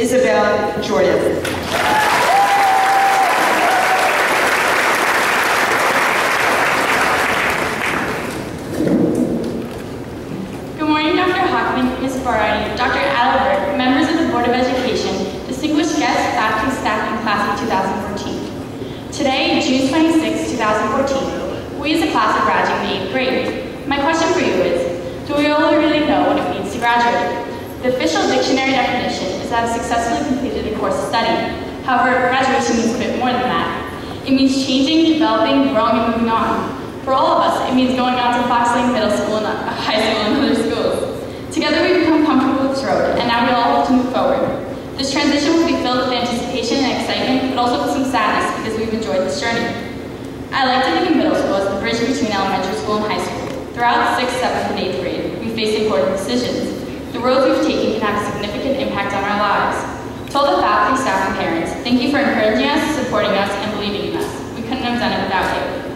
Isabel Jordan. Dr. Adalbert, members of the Board of Education, distinguished guests, faculty, staff, and class of 2014. Today, June 26, 2014, we as a class are graduating the 8th grade. My question for you is, do we all really know what it means to graduate? The official dictionary definition is to have successfully completed a course of study. However, graduation means a bit more than that. It means changing, developing, growing, and moving on. For all of us, it means going on to Fox Lane Middle School and high school and other schools. Together we've become comfortable with this road, and now we all have to move forward. This transition will be filled with anticipation and excitement, but also with some sadness because we've enjoyed this journey. I like to think of middle school as the bridge between elementary school and high school. Throughout 6th, 7th, and 8th grade, we face important decisions. The roads we've taken can have a significant impact on our lives. To all the faculty, staff, and parents, thank you for encouraging us, supporting us, and believing in us. We couldn't have done it without you.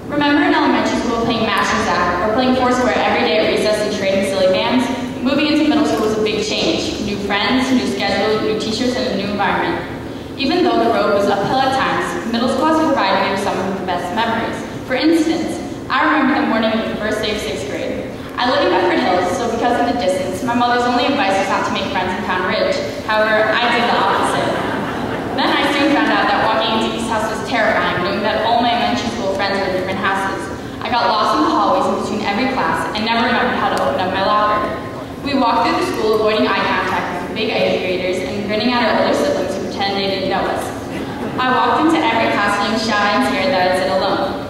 Remember in elementary school playing Mash and Zap, or playing Foursquare every day at recess and trading silly bands? Moving into middle school was a big change. New friends, new schedule, new teachers, and a new environment. Even though the road was uphill at times, middle school has provided me with some of the best memories. For instance, I remember the morning of the first day of 6th grade. I live in Bedford Hills, so because of the distance, my mother's only advice was not to make friends in Pound Ridge. However, I did the opposite. Then I soon found out that walking into East House was terrifying, knowing that all my elementary school friends were in different houses. I got lost in the hallways in between every class and never remembered how to open up my locker. We walked through the school avoiding eye contact with the big 8th graders and grinning at our older siblings who pretended they didn't know us. I walked into every class feeling shy and scared that I'd sit alone.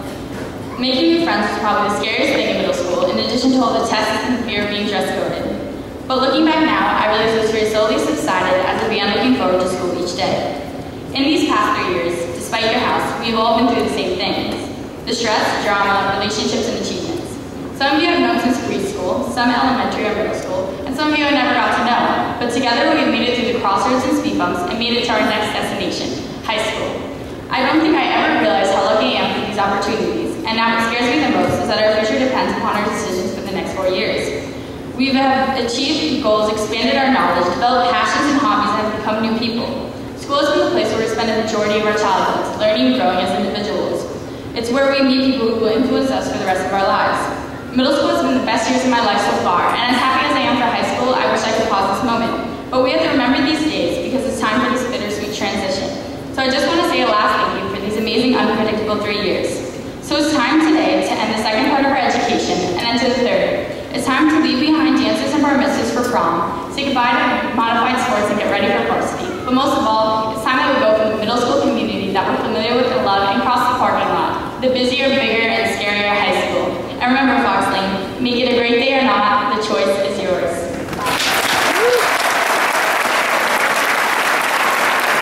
Making new friends was probably the scariest thing in middle school, in addition to all the tests and the fear of being dress coded. But looking back now, I realize those fears slowly subsided as I began looking forward to school each day. In these past 3 years, despite your house, we've all been through the same things. The stress, drama, relationships, and achievements. Some of you I've known since preschool, some elementary or middle school, and some of you I never got to know. But together we have made it through the crossroads and speed bumps and made it to our next destination, high school. I don't think I ever realized how lucky I am for these opportunities, and now what scares me the most is that our future depends upon our decisions for the next 4 years. We have achieved goals, expanded our knowledge, developed passions and hobbies, and have become new people. School has been the place where we spend the majority of our childhoods, learning and growing as individuals. It's where we meet people who will influence us for the rest of our lives. Middle school has been the best years of my life so far, and as happy as I am for high school, I wish I could pause this moment. But we have to remember these days because it's time for this bittersweet transition. So I just want to say a last thank you for these amazing, unpredictable 3 years. So it's time today to end the second part of our education and enter the third. It's time to leave behind dances and bar mitzvahs for prom, say goodbye to modified sports and get ready for varsity. But most of all, it's time that we go from the middle school